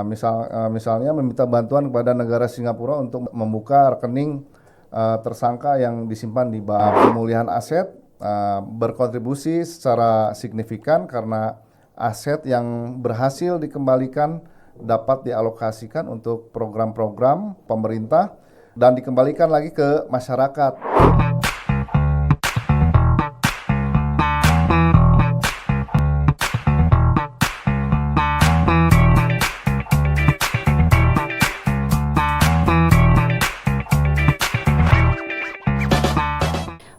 Misalnya meminta bantuan kepada negara Singapura untuk membuka rekening tersangka yang disimpan di bank. Pemulihan aset berkontribusi secara signifikan karena aset yang berhasil dikembalikan dapat dialokasikan untuk program-program pemerintah dan dikembalikan lagi ke masyarakat.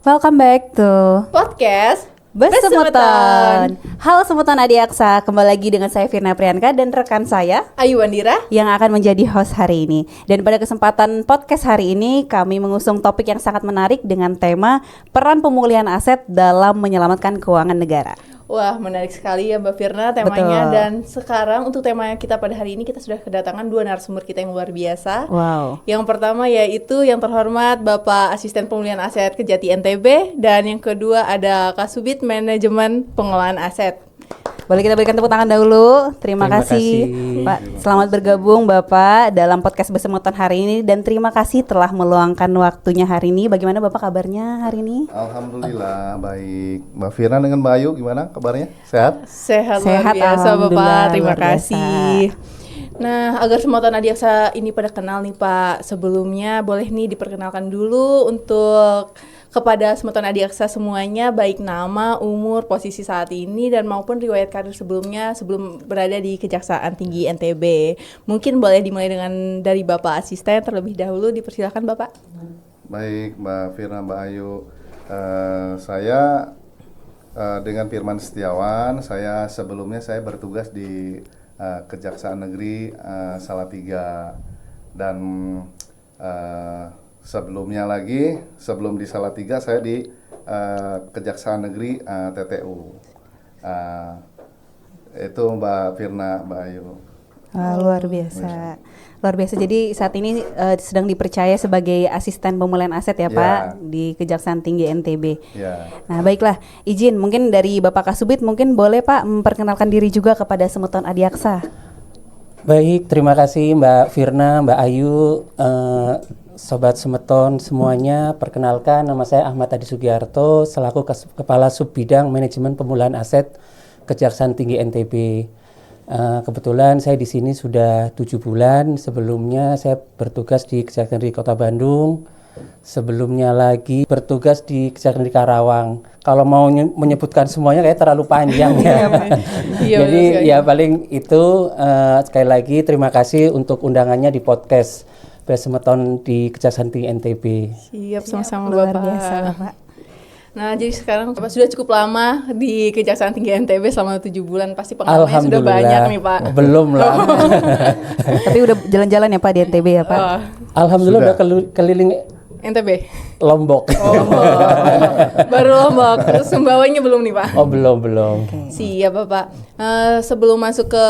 Welcome back to podcast Besemeton. Halo Semeton Adiaksa, kembali lagi dengan saya Firna Priyanka dan rekan saya Ayu Wandira yang akan menjadi host hari ini. Dan pada kesempatan podcast hari ini kami mengusung topik yang sangat menarik dengan tema peran pemulihan aset dalam menyelamatkan keuangan negara. Wah, menarik sekali ya Mbak Firna temanya. Betul. Dan sekarang untuk tema kita pada hari ini kita sudah kedatangan dua narasumber kita yang luar biasa. Wow. Yang pertama yaitu yang terhormat Bapak Asisten Pemulihan Aset Kejati NTB, dan yang kedua ada Kasubit Manajemen Pengelolaan Aset. Boleh kita berikan tepuk tangan dahulu. Terima kasih Pak. Selamat bergabung Bapak dalam podcast Besemeton hari ini, dan terima kasih telah meluangkan waktunya hari ini. Bagaimana Bapak kabarnya hari ini? Alhamdulillah baik. Mbak Firna dengan Mbak Ayu gimana kabarnya? Sehat? Sehat luar biasa Bapak, terima luar biasa. kasih. Nah, agar Semeton Adiaksa ini pada kenal nih Pak, sebelumnya boleh nih diperkenalkan dulu untuk kepada Semeton Adiaksa semuanya, baik nama, umur, posisi saat ini, dan maupun riwayat karir sebelumnya sebelum berada di Kejaksaan Tinggi NTB. Mungkin boleh dimulai dengan dari Bapak Asisten terlebih dahulu, dipersilakan Bapak. Baik Mbak Firna, Mbak Ayu. Saya dengan Firman Setiawan, sebelumnya saya bertugas di Kejaksaan Negeri Salatiga, dan sebelumnya lagi, sebelum di Salatiga saya di Kejaksaan Negeri TTU. Itu Mbak Firna, Mbak Ayu. Luar biasa. Luar biasa. Jadi saat ini sedang dipercaya sebagai asisten pemulihan aset ya Pak di Kejaksaan Tinggi NTB. Nah baiklah, izin mungkin dari Bapak Kasubit mungkin boleh Pak memperkenalkan diri juga kepada Semeton Adiaksa. Baik, terima kasih Mbak Firna, Mbak Ayu, Sobat Semeton semuanya. Perkenalkan, nama saya Ahmad Adi Sugiarto selaku Kepala Subbidang Manajemen Pemulihan Aset Kejaksaan Tinggi NTB. Kebetulan saya di sini sudah 7 bulan. Sebelumnya saya bertugas di Kejaksaan Negeri Kota Bandung. Sebelumnya lagi bertugas di Kejaksaan Negeri Karawang. Kalau mau menyebutkan semuanya kayak terlalu panjang ya. Jadi ya paling itu. Sekali lagi terima kasih untuk undangannya di podcast Besemeton di Kejaksaan Tinggi NTB. Siap, sama-sama Luar Bapak. biasa Bapak. Nah, jadi sekarang Bapak sudah cukup lama di Kejaksaan Tinggi NTB selama 7 bulan. Pasti pengalamannya sudah banyak nih Pak. Belum lah. Tapi udah jalan-jalan ya Pak di NTB ya Pak? Alhamdulillah udah keliling NTB? Lombok. Baru Lombok. Terus Sumbawanya belum nih Pak? Oh belum. Siap Bapak. Sebelum masuk ke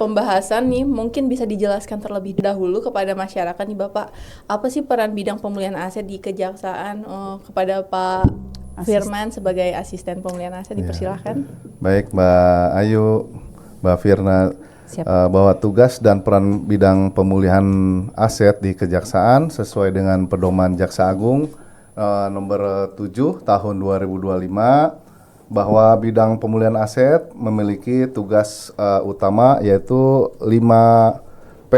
pembahasan nih, mungkin bisa dijelaskan terlebih dahulu kepada masyarakat nih Bapak, apa sih peran bidang pemulihan aset di Kejaksaan? Kepada Pak Firman sebagai asisten pemulihan aset, dipersilahkan. Baik Mbak Ayu, Mbak Firna, bahwa tugas dan peran bidang pemulihan aset di Kejaksaan sesuai dengan Pedoman Jaksa Agung nomor 7 tahun 2025, bahwa bidang pemulihan aset memiliki tugas utama yaitu 5P,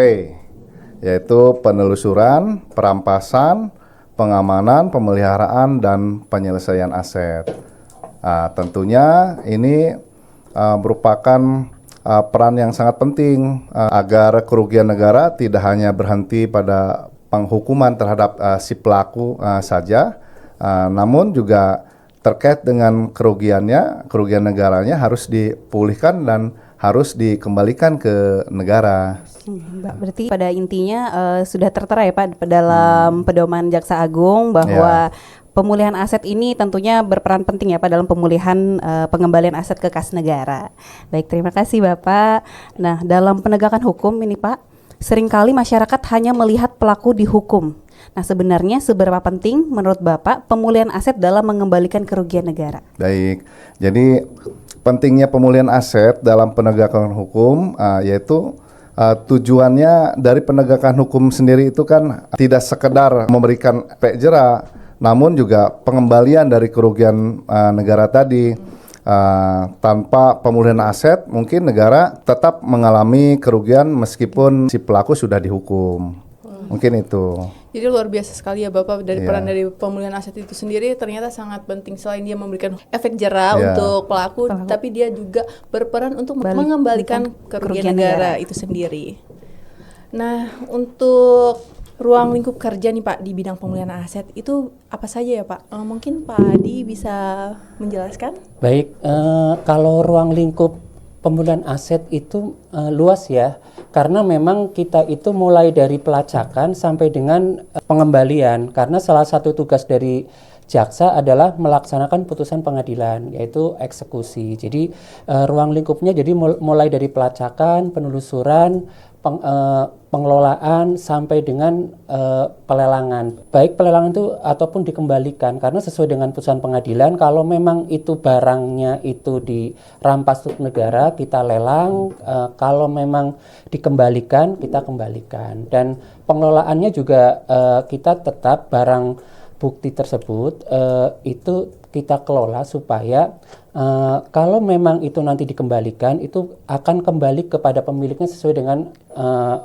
yaitu penelusuran, perampasan, pengamanan, pemeliharaan, dan penyelesaian aset. Tentunya ini merupakan peran yang sangat penting agar kerugian negara tidak hanya berhenti pada penghukuman terhadap si pelaku saja, namun juga terkait dengan kerugian negaranya harus dipulihkan dan harus dikembalikan ke negara. Mbak, berarti pada intinya sudah tertera ya Pak dalam Pedoman Jaksa Agung bahwa pemulihan aset ini tentunya berperan penting ya Pak dalam pemulihan pengembalian aset ke kas negara. Baik, terima kasih Bapak. Nah, dalam penegakan hukum ini Pak, seringkali masyarakat hanya melihat pelaku dihukum. Nah, sebenarnya seberapa penting menurut Bapak pemulihan aset dalam mengembalikan kerugian negara? Baik, jadi pentingnya pemulihan aset dalam penegakan hukum yaitu tujuannya dari penegakan hukum sendiri itu kan tidak sekedar memberikan efek jera, namun juga pengembalian dari kerugian negara tadi. Tanpa pemulihan aset, mungkin negara tetap mengalami kerugian meskipun si pelaku sudah dihukum. Mungkin itu. Jadi luar biasa sekali ya Bapak, dari Iya. peran dari pemulihan aset itu sendiri ternyata sangat penting. Selain dia memberikan efek jera Iya. untuk pelaku, tapi dia juga berperan untuk mengembalikan kerugian negara itu sendiri. Nah, untuk ruang lingkup kerja nih Pak di bidang pemulihan aset itu apa saja ya Pak? Mungkin Pak Adi bisa menjelaskan? Baik, kalau ruang lingkup pemulihan aset itu luas ya, karena memang kita itu mulai dari pelacakan sampai dengan pengembalian, karena salah satu tugas dari jaksa adalah melaksanakan putusan pengadilan, yaitu eksekusi. Jadi ruang lingkupnya jadi mulai dari pelacakan, penelusuran, pengelolaan sampai dengan pelelangan. Baik pelelangan itu ataupun dikembalikan, karena sesuai dengan putusan pengadilan, kalau memang itu barangnya itu dirampas untuk negara, kita lelang. Kalau memang dikembalikan, kita kembalikan. Dan pengelolaannya juga kita tetap barang bukti tersebut itu kita kelola supaya kalau memang itu nanti dikembalikan, itu akan kembali kepada pemiliknya sesuai dengan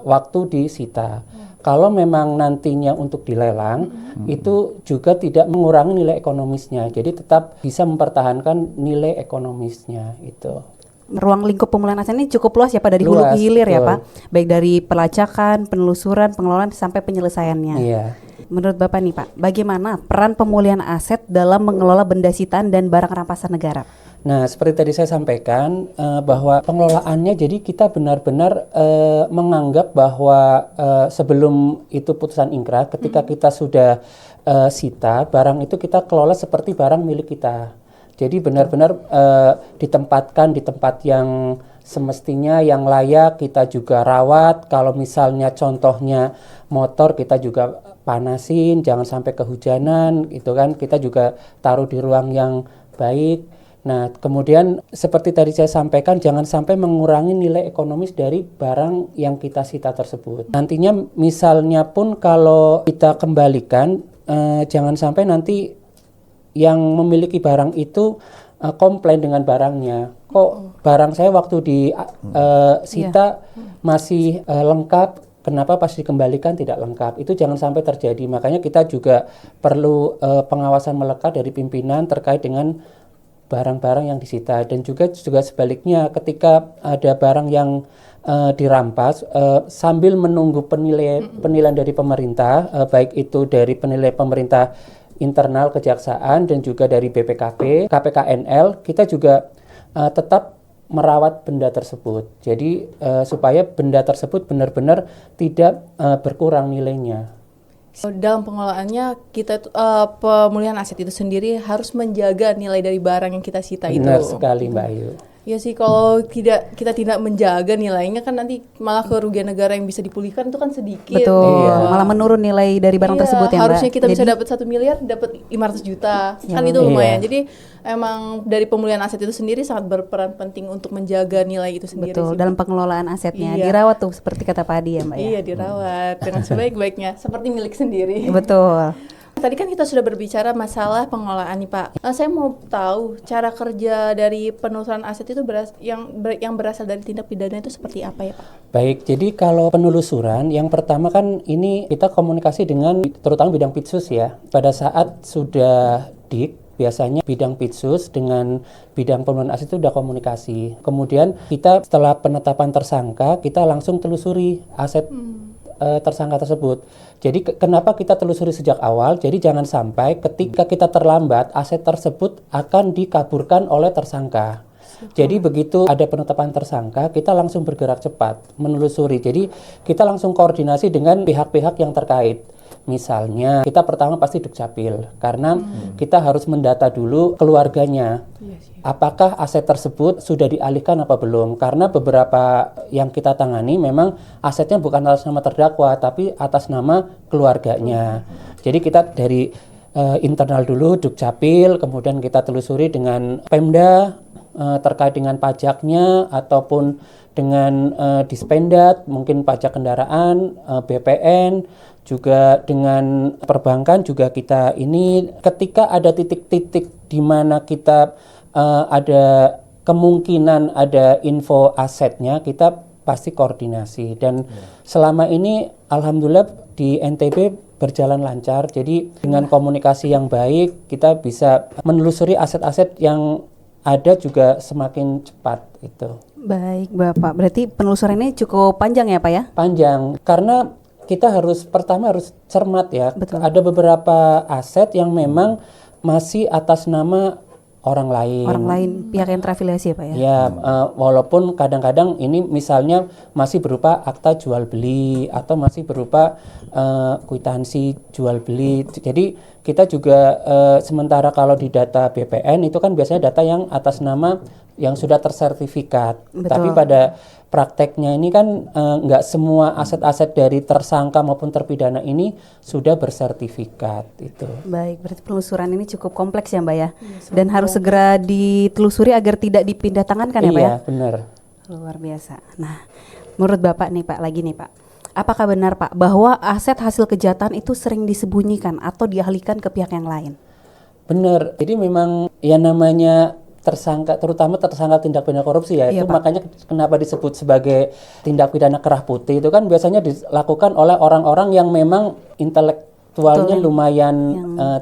waktu disita. Kalau memang nantinya untuk dilelang, itu juga tidak mengurangi nilai ekonomisnya. Jadi tetap bisa mempertahankan nilai ekonomisnya itu. Ruang lingkup pemulihan aset ini cukup luas ya Pak, dari hulu Luas, ke hilir ya betul. Pak. Baik dari pelacakan, penelusuran, pengelolaan sampai penyelesaiannya. Iya. Menurut Bapak nih Pak, bagaimana peran pemulihan aset dalam mengelola benda sitaan dan barang rampasan negara? Nah, seperti tadi saya sampaikan bahwa pengelolaannya, jadi kita benar-benar menganggap bahwa sebelum itu putusan ingkrah, ketika kita sudah sita, barang itu kita kelola seperti barang milik kita. Jadi benar-benar ditempatkan di tempat yang semestinya, yang layak, kita juga rawat. Kalau misalnya contohnya motor, kita juga panasin, jangan sampai kehujanan, itu kan kita juga taruh di ruang yang baik. Nah, kemudian seperti tadi saya sampaikan, jangan sampai mengurangi nilai ekonomis dari barang yang kita sita tersebut. Nantinya misalnya pun kalau kita kembalikan, jangan sampai nanti yang memiliki barang itu komplain dengan barangnya. Kok barang saya waktu di sita masih lengkap, kenapa pas dikembalikan tidak lengkap? Itu jangan sampai terjadi. Makanya kita juga perlu pengawasan melekat dari pimpinan terkait dengan barang-barang yang disita. Dan juga sebaliknya, ketika ada barang yang dirampas, sambil menunggu penilaian dari pemerintah, baik itu dari penilaian pemerintah internal kejaksaan dan juga dari BPKP, KPKNL, kita juga tetap merawat benda tersebut. Jadi supaya benda tersebut benar-benar tidak berkurang nilainya. Dalam pengelolaannya kita pemulihan aset itu sendiri harus menjaga nilai dari barang yang kita sita itu. Benar sekali Mbak Ayu. Ya sih, kalau kita tidak menjaga nilainya kan nanti malah kerugian negara yang bisa dipulihkan itu kan sedikit. Betul, Iya. malah menurun nilai dari barang Iya, tersebut ya Mbak. harusnya kita bisa Jadi- dapat 1 miliar, dapat 500 juta. Ya, Kan itu lumayan. iya. Jadi emang dari pemulihan aset itu sendiri sangat berperan penting untuk menjaga nilai itu sendiri. Betul, sih. dalam pengelolaan asetnya. Iya. Dirawat tuh seperti kata Pak Adi ya Mbak ya. Iya, dirawat dengan sebaik-baiknya seperti milik sendiri. Betul. Tadi kan kita sudah berbicara masalah pengelolaan nih Pak. Saya mau tahu cara kerja dari penelusuran aset itu yang berasal dari tindak pidana itu seperti apa ya Pak? Baik, jadi kalau penelusuran, yang pertama kan ini kita komunikasi dengan terutama bidang Pitsus ya. Pada saat sudah biasanya bidang Pitsus dengan bidang pemenuhan aset itu sudah komunikasi. Kemudian kita setelah penetapan tersangka, kita langsung telusuri aset tersangka tersebut. Jadi kenapa kita telusuri sejak awal? Jadi jangan sampai ketika kita terlambat, aset tersebut akan dikaburkan oleh tersangka. Jadi begitu ada penetapan tersangka, kita langsung bergerak cepat menelusuri. Jadi kita langsung koordinasi dengan pihak-pihak yang terkait. Misalnya kita pertama pasti Dukcapil, karena kita harus mendata dulu keluarganya. Apakah aset tersebut sudah dialihkan apa belum? Karena beberapa yang kita tangani memang asetnya bukan atas nama terdakwa, tapi atas nama keluarganya. Jadi kita dari internal dulu Dukcapil, kemudian kita telusuri dengan Pemda terkait dengan pajaknya ataupun dengan Dispendat, mungkin pajak kendaraan, BPN, juga dengan perbankan juga kita ini ketika ada titik-titik di mana kita ada kemungkinan ada info asetnya, kita pasti koordinasi. Dan selama ini alhamdulillah di NTB berjalan lancar. Jadi dengan komunikasi yang baik kita bisa menelusuri aset-aset yang ada juga semakin cepat itu. Baik Bapak, berarti penelusurannya cukup panjang ya Pak ya? Panjang karena kita pertama harus cermat ya. Betul. Ada beberapa aset yang memang masih atas nama orang lain. Orang lain, pihak yang terafiliasi ya Pak ya? Ya, walaupun kadang-kadang ini misalnya masih berupa akta jual beli atau masih berupa kwitansi jual beli. Jadi kita juga sementara kalau di data BPN itu kan biasanya data yang atas nama yang sudah tersertifikat. Betul. Tapi pada prakteknya ini kan nggak semua aset-aset dari tersangka maupun terpidana ini sudah bersertifikat itu. Baik, berarti penelusuran ini cukup kompleks ya Mbak ya? Dan harus segera ditelusuri agar tidak dipindah tangankan ya Pak ya? Iya, benar. Luar biasa. Nah, menurut Bapak nih Pak, lagi nih Pak, apakah benar Pak bahwa aset hasil kejahatan itu sering disembunyikan atau dialihkan ke pihak yang lain? Benar. Jadi memang ya namanya tersangka, terutama tersangka tindak pidana korupsi ya, Iya, itu Pak. makanya kenapa disebut sebagai tindak pidana kerah putih itu kan biasanya dilakukan oleh orang-orang yang memang intelektualnya Betul. lumayan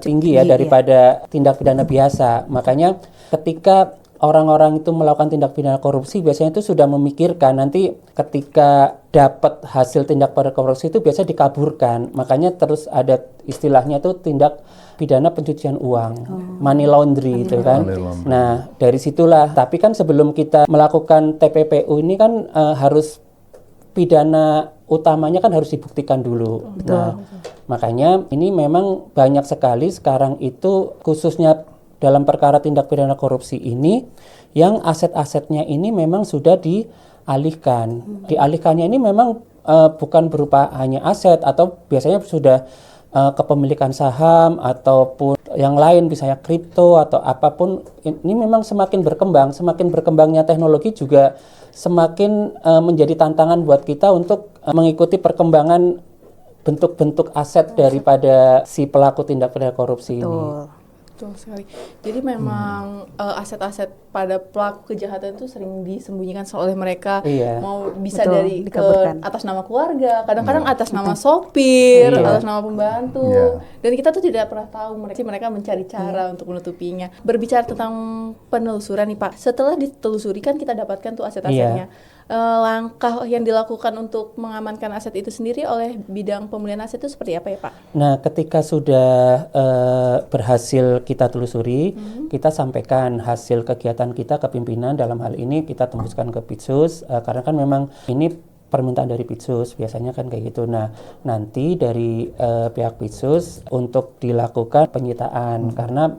tinggi ya tinggi, daripada tindak pidana biasa. Makanya ketika orang-orang itu melakukan tindak pidana korupsi biasanya itu sudah memikirkan nanti ketika dapat hasil tindak pidana korupsi itu biasa dikaburkan. Makanya terus ada istilahnya itu tindak pidana pencucian uang, money laundry itu kan. Money laundry. Nah, dari situlah. Tapi kan sebelum kita melakukan TPPU ini kan harus pidana utamanya kan harus dibuktikan dulu. Betul. Nah, makanya ini memang banyak sekali sekarang itu khususnya dalam perkara tindak pidana korupsi ini yang aset-asetnya ini memang sudah dialihkan. Dialihkannya ini memang bukan berupa hanya aset atau biasanya sudah kepemilikan saham ataupun yang lain misalnya kripto atau apapun. Ini memang semakin berkembangnya teknologi juga semakin menjadi tantangan buat kita untuk mengikuti perkembangan bentuk-bentuk aset daripada si pelaku tindak pidana korupsi ini. Betul. Betul sekali. Jadi memang aset-aset pada pelaku kejahatan itu sering disembunyikan oleh mereka. Iya. Mau bisa Betul, dari dikaburkan. atas nama keluarga, kadang-kadang atas nama sopir, Iya. atas nama pembantu. Iya. Dan kita tuh tidak pernah tahu mereka mencari cara untuk menutupinya. Berbicara tentang penelusuran nih Pak, setelah ditelusuri kan kita dapatkan tuh aset-asetnya. Langkah yang dilakukan untuk mengamankan aset itu sendiri oleh bidang pemulihan aset itu seperti apa ya Pak? Nah, ketika sudah berhasil kita telusuri, kita sampaikan hasil kegiatan kita ke pimpinan. Dalam hal ini kita tembuskan ke Pitsus, karena kan memang ini permintaan dari Pitsus, biasanya kan kayak gitu. Nah, nanti dari pihak Pitsus untuk dilakukan penyitaan, karena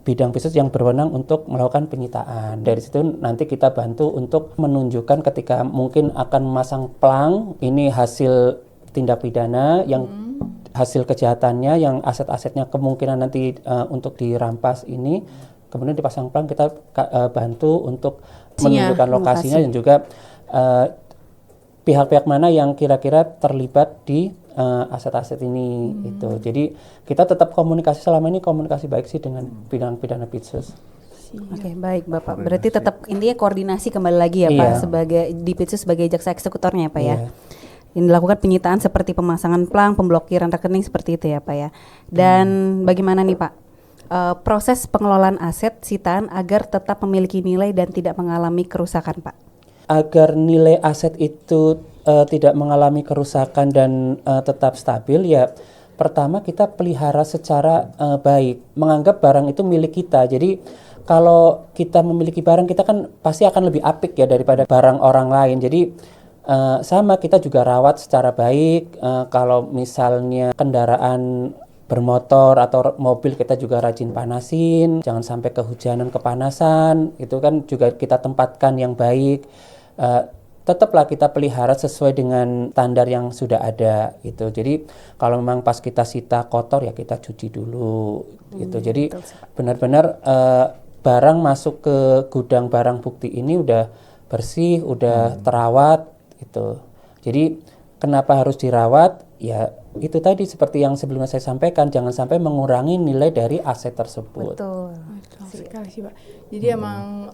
bidang Pitsus yang berwenang untuk melakukan penyitaan. Dari situ nanti kita bantu untuk menunjukkan ketika mungkin akan memasang plang, ini hasil tindak pidana yang hasil kejahatannya yang aset-asetnya kemungkinan nanti untuk dirampas ini, kemudian dipasang plang, kita bantu untuk menunjukkan lokasinya dan juga pihak-pihak mana yang kira-kira terlibat di aset-aset ini itu. Jadi kita tetap komunikasi, selama ini komunikasi baik sih dengan bidang pidana Pitsus. Oke, baik Bapak. Berarti tetap intinya koordinasi kembali lagi ya Iya. Pak sebagai di Pitsus sebagai jaksa eksekutornya ya Pak ya. Iya. Yang dilakukan penyitaan seperti pemasangan plang, pemblokiran rekening seperti itu ya Pak ya. Dan bagaimana nih Pak proses pengelolaan aset sitaan agar tetap memiliki nilai dan tidak mengalami kerusakan Pak? Agar nilai aset itu tidak mengalami kerusakan dan tetap stabil, ya pertama kita pelihara secara baik, menganggap barang itu milik kita. Jadi kalau kita memiliki barang, kita kan pasti akan lebih apik ya daripada barang orang lain. Jadi sama, kita juga rawat secara baik. Kalau misalnya kendaraan bermotor atau mobil, kita juga rajin panasin, jangan sampai kehujanan, kepanasan, itu kan juga kita tempatkan yang baik. Tetaplah kita pelihara sesuai dengan standar yang sudah ada gitu. Jadi kalau memang pas kita sita kotor ya kita cuci dulu gitu. Jadi benar-benar barang masuk ke gudang barang bukti ini udah bersih, udah terawat gitu. Jadi kenapa harus dirawat? Ya itu tadi seperti yang sebelumnya saya sampaikan, jangan sampai mengurangi nilai dari aset tersebut. Betul. Betul sekali sih Pak. Jadi emang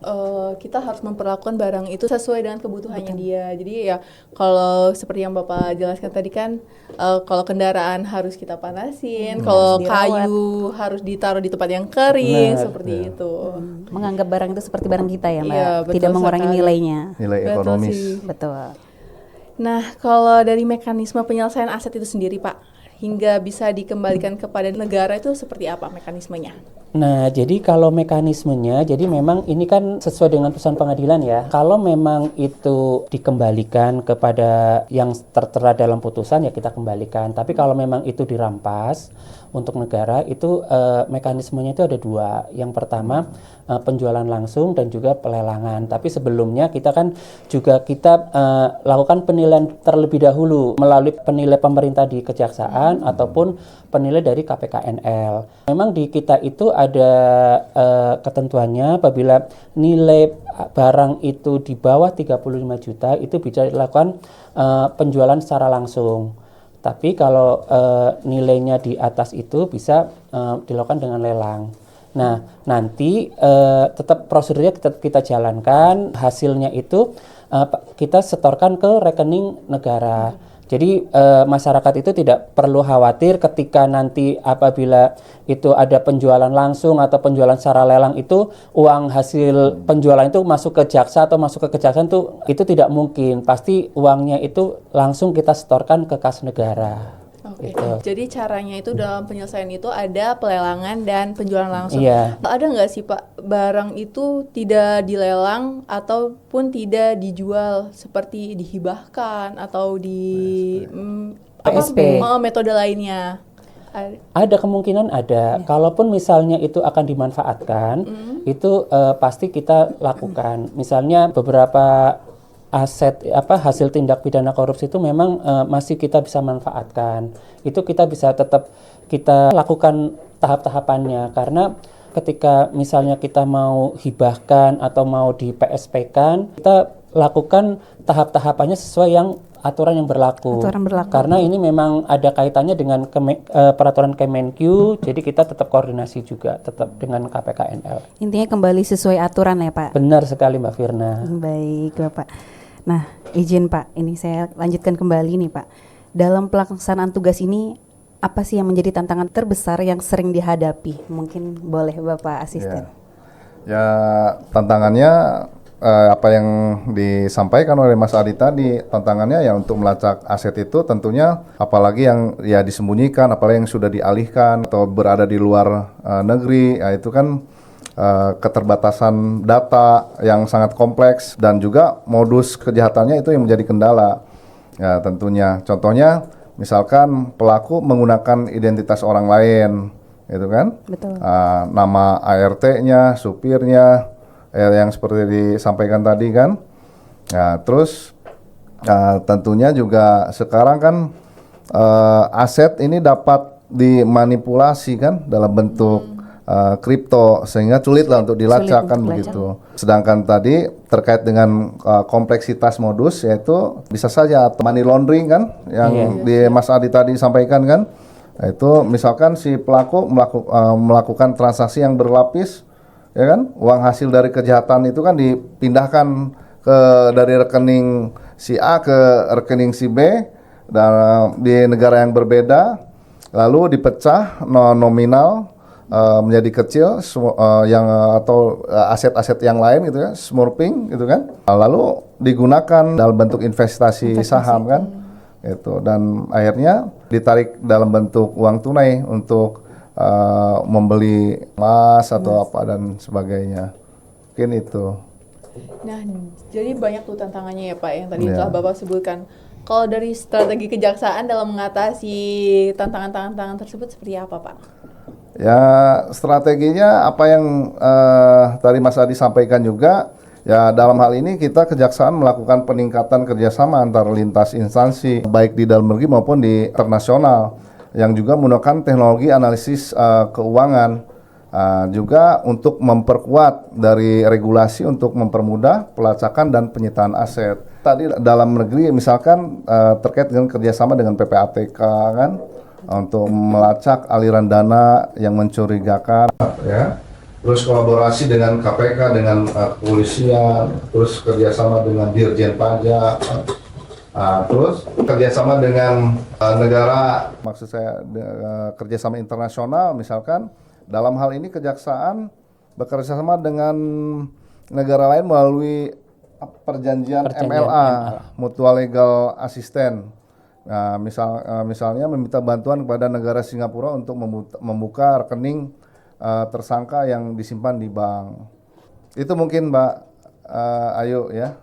kita harus memperlakukan barang itu sesuai dengan kebutuhannya dia. Jadi ya kalau seperti yang Bapak jelaskan tadi kan, kalau kendaraan harus kita panasin, kalau Harus dirawat. kayu harus ditaruh di tempat yang kering, Benar, seperti itu. Menganggap barang itu seperti barang kita ya, Mbak. Iya, betul Tidak mengurangi sekali. nilainya. Nilai Betul ekonomis. sih. Betul. Nah, kalau dari mekanisme penyelesaian aset itu sendiri Pak, hingga bisa dikembalikan kepada negara itu seperti apa mekanismenya? Nah, jadi kalau mekanismenya, jadi memang ini kan sesuai dengan putusan pengadilan ya. Kalau memang itu dikembalikan kepada yang tertera dalam putusan ya kita kembalikan. Tapi kalau memang itu dirampas untuk negara itu mekanismenya itu ada dua. Yang pertama penjualan langsung dan juga pelelangan. Tapi sebelumnya kita kan juga kita lakukan penilaian terlebih dahulu melalui penilai pemerintah di kejaksaan ataupun penilai dari KPKNL. Memang di kita itu ada ketentuannya apabila nilai barang itu di bawah 35 juta itu bisa dilakukan penjualan secara langsung. Tapi kalau nilainya di atas itu bisa dilakukan dengan lelang. Nah, nanti tetap prosedurnya kita jalankan, hasilnya itu kita setorkan ke rekening negara. Jadi masyarakat itu tidak perlu khawatir ketika nanti apabila itu ada penjualan langsung atau penjualan secara lelang itu uang hasil penjualan itu masuk ke jaksa atau masuk ke kejaksaan itu tidak mungkin. Pasti uangnya itu langsung kita setorkan ke kas negara. Oke. Gitu. Jadi caranya itu dalam penyelesaian itu ada pelelangan dan penjualan langsung. Iya. Ada nggak sih Pak barang itu tidak dilelang ataupun tidak dijual seperti dihibahkan atau di PSP. Metode lainnya? Ada kemungkinan ada. Kalaupun misalnya itu akan dimanfaatkan, itu pasti kita lakukan. Misalnya beberapa aset hasil tindak pidana korupsi itu memang masih kita bisa manfaatkan. Itu kita bisa tetap kita lakukan tahap-tahapannya karena ketika misalnya kita mau hibahkan atau mau di PSP-kan, kita lakukan tahap-tahapannya sesuai yang aturan yang berlaku. Aturan berlaku. Karena ini memang ada kaitannya dengan peraturan Kemenkyu, jadi kita tetap koordinasi juga tetap dengan KPKNL. Intinya kembali sesuai aturan ya, Pak. Benar sekali Mbak Firna. Baik, Bapak. Nah, izin Pak, ini saya lanjutkan kembali nih Pak. Dalam pelaksanaan tugas ini, apa sih yang menjadi tantangan terbesar yang sering dihadapi? Mungkin boleh Bapak asisten. Ya, tantangannya apa yang disampaikan oleh Mas Adi tadi, tantangannya ya untuk melacak aset itu tentunya apalagi yang ya disembunyikan, apalagi yang sudah dialihkan atau berada di luar negeri, ya itu kan keterbatasan data yang sangat kompleks dan juga modus kejahatannya itu yang menjadi kendala. Ya, tentunya contohnya misalkan pelaku menggunakan identitas orang lain, gitu kan? Betul. Nama ART-nya, supirnya, yang seperti disampaikan tadi kan. Nah, terus tentunya juga sekarang kan aset ini dapat dimanipulasi kan dalam bentuk kripto sehingga sulit lah untuk dilacak kan begitu. Sedangkan tadi terkait dengan kompleksitas modus yaitu bisa saja money laundering kan yang di Mas Adi tadi sampaikan kan. Itu misalkan si pelaku melakukan transaksi yang berlapis, ya kan, uang hasil dari kejahatan itu kan dipindahkan dari rekening si A ke rekening si B dan di negara yang berbeda, lalu dipecah nominal menjadi kecil atau aset-aset yang lain gitu ya, smurfing gitu kan, lalu digunakan dalam bentuk investasi saham kan, gitu, dan akhirnya ditarik dalam bentuk uang tunai untuk membeli emas atau apa dan sebagainya. Mungkin itu. Nah, jadi banyak tuh tantangannya ya Pak yang tadi telah Bapak sebutkan. Kalau dari strategi kejaksaan dalam mengatasi tantangan-tantangan tersebut seperti apa Pak? Ya, strateginya apa yang tadi Mas Adi sampaikan juga. Ya, dalam hal ini kita kejaksaan melakukan peningkatan kerjasama antar lintas instansi baik di dalam negeri maupun di internasional yang juga menggunakan teknologi analisis keuangan Juga untuk memperkuat dari regulasi untuk mempermudah pelacakan dan penyitaan aset. Tadi dalam negeri misalkan terkait dengan kerjasama dengan PPATK kan untuk melacak aliran dana yang mencurigakan, ya. Terus kolaborasi dengan KPK, dengan kepolisian, terus kerjasama dengan Dirjen Pajak, terus kerjasama dengan negara, maksud saya kerjasama internasional misalkan. Dalam hal ini kejaksaan bekerjasama dengan negara lain melalui perjanjian MLA, Mutual Legal Assistance. Nah, misalnya meminta bantuan kepada negara Singapura untuk membuka rekening tersangka yang disimpan di bank. Itu mungkin Mbak Ayu ya.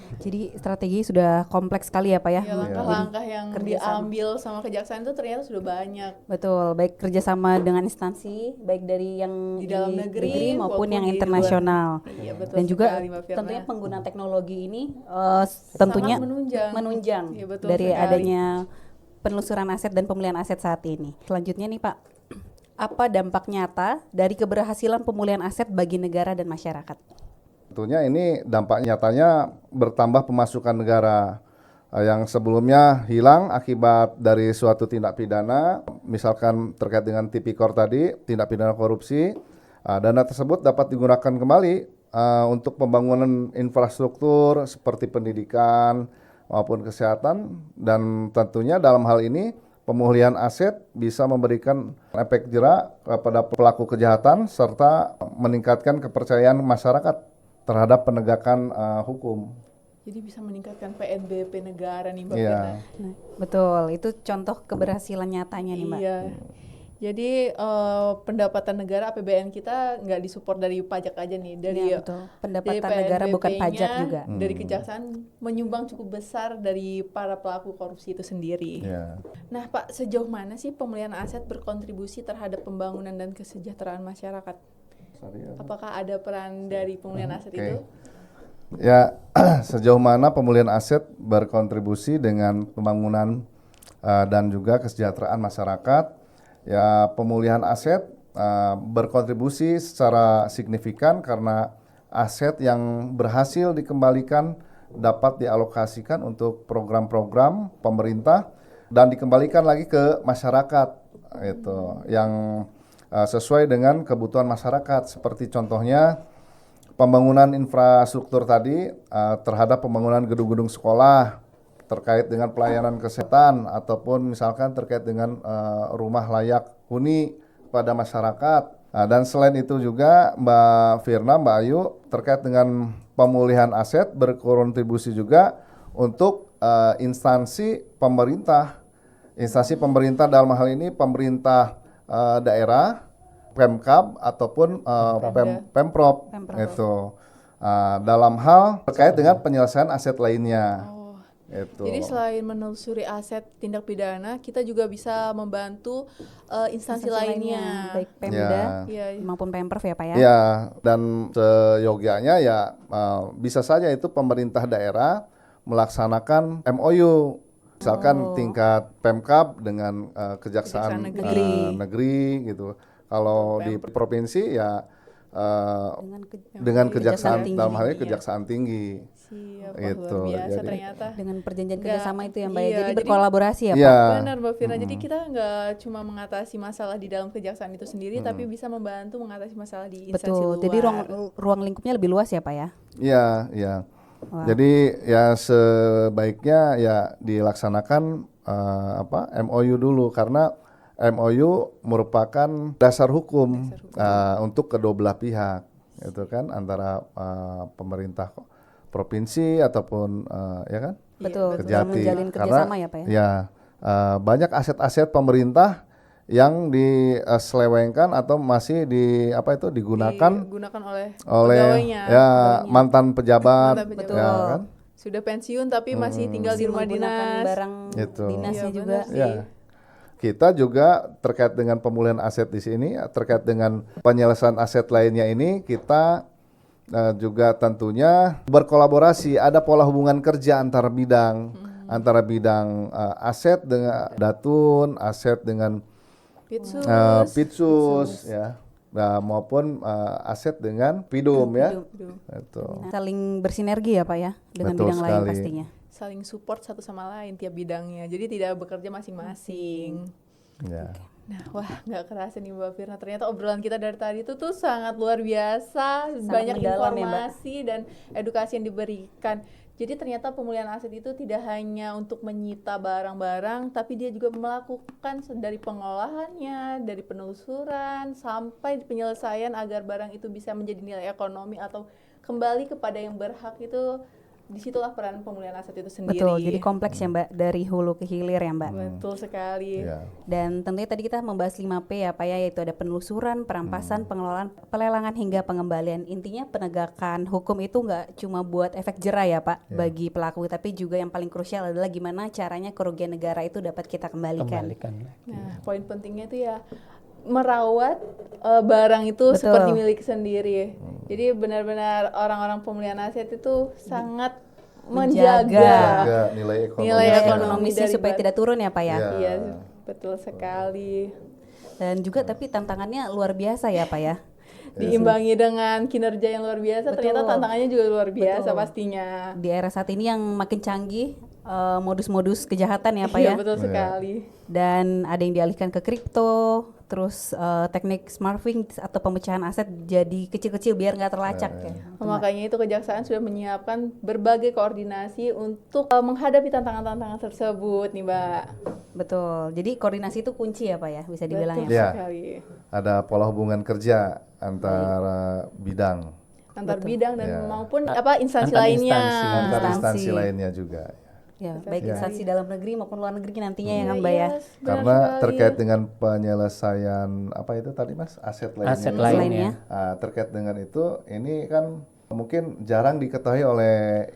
Jadi strategi sudah kompleks sekali ya Pak ya. Ya, langkah-langkah yang Kerjasama. diambil sama kejaksaan itu ternyata sudah banyak. Betul, baik kerjasama dengan instansi, baik dari yang Di dalam negeri maupun yang di luar. internasional. Iya, betul Dan juga sekali, Mbak Firna. tentunya penggunaan teknologi ini tentunya menunjang Iya, betul dari sekali. adanya penelusuran aset dan pemulihan aset saat ini. Selanjutnya nih Pak, apa dampak nyata dari keberhasilan pemulihan aset bagi negara dan masyarakat? Tentunya ini dampak nyatanya bertambah pemasukan negara yang sebelumnya hilang akibat dari suatu tindak pidana, misalkan terkait dengan tipikor tadi, tindak pidana korupsi. Dana tersebut dapat digunakan kembali untuk pembangunan infrastruktur seperti pendidikan maupun kesehatan, dan tentunya dalam hal ini pemulihan aset bisa memberikan efek jera kepada pelaku kejahatan serta meningkatkan kepercayaan masyarakat terhadap penegakan hukum. Jadi bisa meningkatkan PNBP negara nih Mbak Iya. Firna. Nah, betul, itu contoh keberhasilan nyatanya nih Mbak. Iya. Jadi pendapatan negara APBN kita nggak disupport dari pajak aja nih, dari Iya, betul. Pendapatan dari negara bukan PNBP-nya, pajak juga. dari kejaksaan menyumbang cukup besar dari para pelaku korupsi itu sendiri. Iya. Nah Pak, sejauh mana sih pemulihan aset berkontribusi terhadap pembangunan dan kesejahteraan masyarakat? Apakah ada peran dari pemulihan aset Oke. itu? Ya, sejauh mana pemulihan aset berkontribusi dengan pembangunan dan juga kesejahteraan masyarakat? Ya, pemulihan aset berkontribusi secara signifikan karena aset yang berhasil dikembalikan dapat dialokasikan untuk program-program pemerintah dan dikembalikan lagi ke masyarakat, itu yang sesuai dengan kebutuhan masyarakat. Seperti contohnya pembangunan infrastruktur tadi terhadap pembangunan gedung-gedung sekolah, terkait dengan pelayanan kesehatan, ataupun misalkan terkait dengan rumah layak huni pada masyarakat. Dan selain itu juga Mbak Firna, Mbak Ayu, terkait dengan pemulihan aset berkontribusi juga untuk instansi pemerintah. Instansi pemerintah dalam hal ini pemerintah daerah, Pemkab ataupun Pemprov itu dalam hal terkait dengan penyelesaian aset lainnya. Itu. Jadi selain menelusuri aset tindak pidana, kita juga bisa membantu instansi lainnya. baik Pemda Iya. maupun Pemprov ya Pak ya. Ya, dan seyogyanya ya bisa saja itu pemerintah daerah melaksanakan MOU. Misalkan tingkat Pemkab dengan kejaksaan negeri gitu. Kalau di provinsi ya dengan kejaksaan tinggi. dalam hal ini kejaksaan tinggi. Siap, Gitu, luar biasa jadi- ternyata. Dengan perjanjian Nggak- kerjasama itu ya Mbak ya. iya, Jadi jadi- berkolaborasi ya Pak. Iya. Benar Mbak Firna, jadi kita nggak cuma mengatasi masalah di dalam kejaksaan itu sendiri, tapi bisa membantu mengatasi masalah di instansi Betul. luar. Jadi ruang lingkupnya lebih luas ya Pak ya. Iya, iya. Wah. Jadi ya sebaiknya ya dilaksanakan MOU dulu, karena MOU merupakan dasar hukum untuk kedua belah pihak, itu kan, antara pemerintah provinsi ataupun ya kan Betul. Kejati. Menjalin Karena kerjasama ya Pak ya. ya banyak aset-aset pemerintah yang diselewengkan atau masih digunakan digunakan oleh oleh pegawainya, ya pegawainya. mantan pejabat, Mantan pejabat. ya Betul. kan? Sudah pensiun tapi masih tinggal di Masih rumah menggunakan dinas. barang Gitu. dinasnya Iya, juga. benar sih. Ya. Kita juga terkait dengan pemulihan aset di sini, terkait dengan penyelesaian aset lainnya ini, kita juga tentunya berkolaborasi, ada pola hubungan kerja antar bidang, aset dengan datun, aset dengan Pitsus. Pitsus, ya. maupun aset dengan Pidum ya. Itu. Saling bersinergi ya Pak ya dengan Betul bidang lain sekali. pastinya. Saling support satu sama lain tiap bidangnya. Jadi tidak bekerja masing-masing. Ya. Nah, wah nggak kerasa nih Mbak Firna. Ternyata obrolan kita dari tadi itu tuh sangat luar biasa. Sangat Banyak mendalam ya, Mbak. informasi dan edukasi yang diberikan. Jadi ternyata pemulihan aset itu tidak hanya untuk menyita barang-barang, tapi dia juga melakukan dari pengolahannya, dari penelusuran, sampai penyelesaian agar barang itu bisa menjadi nilai ekonomi atau kembali kepada yang berhak itu. Disitulah peran pemulihan aset itu sendiri. Betul, jadi kompleks ya Mbak, dari hulu ke hilir ya Mbak. Betul sekali. Ya. Dan tentunya tadi kita membahas 5P ya Pak ya, yaitu ada penelusuran, perampasan, pengelolaan, pelelangan hingga pengembalian. Intinya penegakan hukum itu nggak cuma buat efek jerah ya Pak bagi pelaku, tapi juga yang paling krusial adalah gimana caranya kerugian negara itu dapat kita kembalikan. Nah, poin pentingnya itu ya merawat barang itu Betul. seperti milik sendiri. Jadi benar-benar orang-orang pemulihan aset itu sangat menjaga Jaga nilai ekonomi. Nilai Nilai ekonomi ekonomi dari supaya bar- tidak turun ya Pak ya. Ya. Iya, betul sekali. Dan juga tapi tantangannya luar biasa ya Pak ya. Diimbangi dengan kinerja yang luar biasa, Betul. ternyata tantangannya juga luar biasa Betul. pastinya. Di era saat ini yang makin canggih, modus-modus kejahatan ya Pak Iya, ya. betul sekali. Dan ada yang dialihkan ke kripto, terus teknik smartphone atau pemecahan aset jadi kecil-kecil biar nggak terlacak ya. Makanya itu Kejaksaan sudah menyiapkan berbagai koordinasi untuk menghadapi tantangan-tantangan tersebut nih, Mbak. Betul. Jadi koordinasi itu kunci ya Pak ya, bisa dibilang Betul ya. Ya. sekali. Ada pola hubungan kerja antara bidang, Antar bidang dan Ya. maupun instansi Antar lainnya. instansi. antar Instansi. instansi lainnya juga. Ya, Betul baik sekali. instansi dalam negeri maupun luar negeri nantinya ya Iya, kan Mbak ya. yes, benar Karena sekali. terkait dengan penyelesaian apa itu tadi Mas, aset lainnya. Aset itu, lainnya. terkait dengan itu, ini kan mungkin jarang diketahui oleh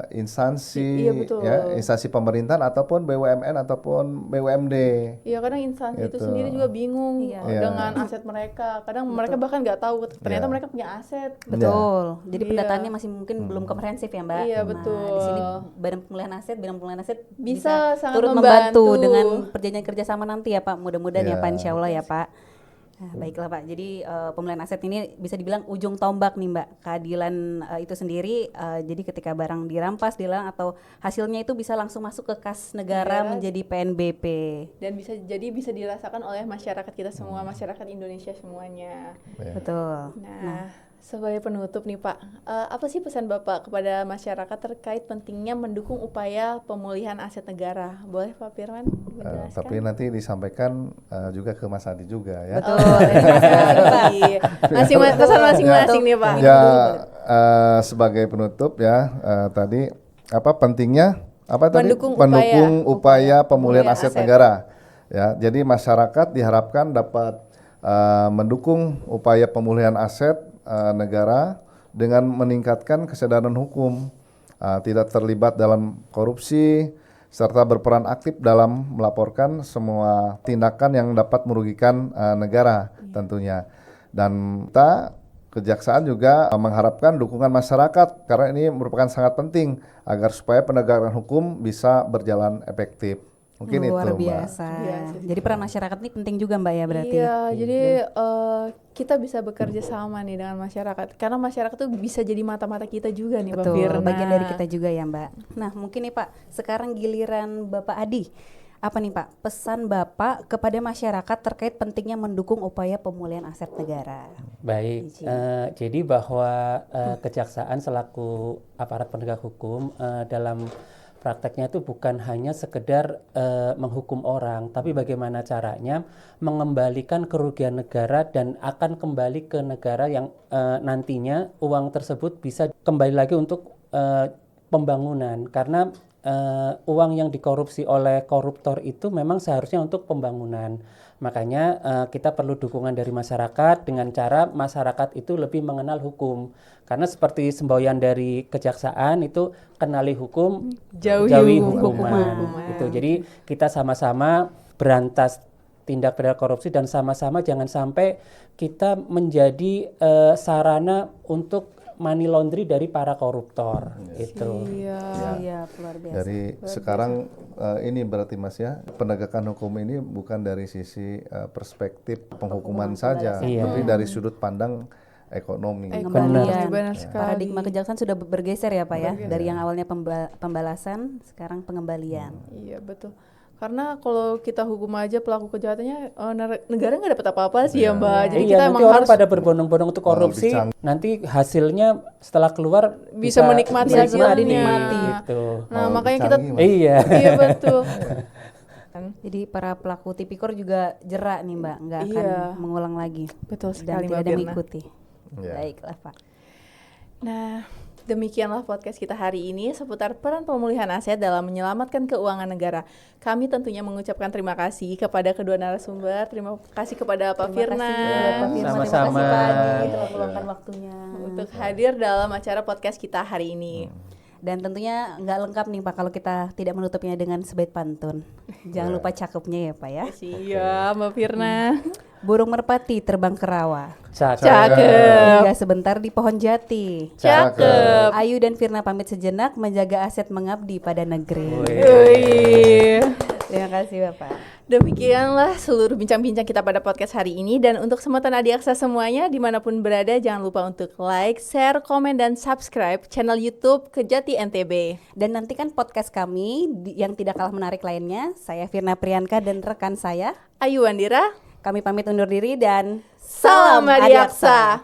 instansi, Iya, betul. ya, instansi pemerintahan ataupun BUMN ataupun BUMD. Iya, kadang instansi itu Gitu. sendiri juga bingung Iya. dengan aset mereka. Kadang mereka bahkan nggak tahu ternyata Iya. mereka punya aset. Betul. Jadi Iya. pendataannya masih mungkin belum komprehensif ya Mbak. Iya, Nah, betul. di sini Badan Pemulihan Aset Bisa sangat turut membantu. membantu dengan perjanjian kerjasama nanti ya Pak. Mudah-mudahan ya Iya. Pak, Insya Allah ya Pak. Nah, baiklah Pak. Jadi pemulihan aset ini bisa dibilang ujung tombak nih Mbak. Keadilan itu sendiri. Jadi ketika barang dirampas, dilelang atau hasilnya itu bisa langsung masuk ke kas negara Negara. menjadi PNBP. Dan bisa dirasakan oleh masyarakat kita semua, masyarakat Indonesia semuanya. Ya. Betul. Nah, sebagai penutup nih Pak, apa sih pesan Bapak kepada masyarakat terkait pentingnya mendukung upaya pemulihan aset negara? Boleh Pak Firman menjelaskan? Tapi nanti disampaikan juga ke Mas Adi juga ya. Betul. Pesan masing-masing nih Pak. Ya, sebagai penutup ya, tadi apa pentingnya apa tadi Mendukung upaya pemulihan aset aset. negara. Ya, jadi masyarakat diharapkan dapat mendukung upaya pemulihan aset negara dengan meningkatkan kesadaran hukum, tidak terlibat dalam korupsi, serta berperan aktif dalam melaporkan semua tindakan yang dapat merugikan negara tentunya. Dan kita Kejaksaan juga mengharapkan dukungan masyarakat karena ini merupakan sangat penting agar supaya penegakan hukum bisa berjalan efektif. Mungkin Luar itu, Mbak. biasa. Biasa. Jadi peran masyarakat ini penting juga Mbak ya berarti. Iya, jadi kita bisa bekerja sama nih dengan masyarakat. Karena masyarakat tuh bisa jadi mata-mata kita juga nih Pak Betul, Firna. bagian dari kita juga ya Mbak. Nah mungkin nih Pak, sekarang giliran Bapak Adi. Apa nih Pak, pesan Bapak kepada masyarakat terkait pentingnya mendukung upaya pemulihan aset negara? Baik, jadi bahwa Kejaksaan selaku aparat penegak hukum dalam prakteknya itu bukan hanya sekedar menghukum orang, tapi bagaimana caranya mengembalikan kerugian negara dan akan kembali ke negara yang nantinya uang tersebut bisa kembali lagi untuk pembangunan. Karena uang yang dikorupsi oleh koruptor itu memang seharusnya untuk pembangunan. Makanya kita perlu dukungan dari masyarakat dengan cara masyarakat itu lebih mengenal hukum. Karena seperti semboyan dari Kejaksaan itu kenali hukum, Jauhi hukuman. Gitu. Jadi kita sama-sama berantas tindak pidana korupsi dan sama-sama jangan sampai kita menjadi sarana untuk money laundry dari para koruptor gitu. Iya, luar biasa. Dari sekarang ini berarti Mas ya, penegakan hukum ini bukan dari sisi perspektif penghukuman saja, Iya. tapi dari sudut pandang ekonomi. Pengembalian. Benar sekali. Paradigma kejaksaan sudah bergeser ya Pak ya, dari yang awalnya pembalasan, sekarang pengembalian. Iya betul. Karena kalau kita hukum aja pelaku kejahatannya, negara nggak dapat apa-apa sih ya Mbak. Jadi Iya, kita nanti emang orang harus pada berbondong-bondong untuk korupsi, nanti hasilnya setelah keluar bisa menikmati hasilnya. gitu. Nah Mau makanya kita, dicanggih, Mas. Iya. iya betul. Jadi para pelaku tipikor juga jerak nih Mbak, nggak akan Iya. mengulang lagi Betul dan sekali tidak Mbak ada Firna. mengikuti. Iya. Baiklah Pak. Nah, demikianlah podcast kita hari ini seputar peran pemulihan aset dalam menyelamatkan keuangan negara. Kami tentunya mengucapkan terima kasih kepada kedua narasumber, terima kasih kepada Pak Firna Pak Firman, Sama-sama. terima kasih Pak Adi telah meluangkan waktunya. untuk hadir dalam acara podcast kita hari ini. Dan tentunya nggak lengkap nih Pak kalau kita tidak menutupnya dengan sebaik pantun. Jangan lupa cakepnya ya Pak ya. Siap, Mbak Firna. Burung merpati terbang ke rawa, Cakep. hingga sebentar di pohon jati. Cakep. Ayu dan Firna pamit sejenak menjaga aset mengabdi pada negeri. Wih. Terima kasih Bapak. Demikianlah seluruh bincang-bincang kita pada podcast hari ini. Dan untuk Semeton Adiaksa semuanya, dimanapun berada, jangan lupa untuk like, share, komen, dan subscribe channel YouTube Kejati NTB. Dan nantikan podcast kami yang tidak kalah menarik lainnya. Saya Firna Priyanka dan rekan saya. Ayu Wandira, Kami pamit undur diri dan salam Adiaksa.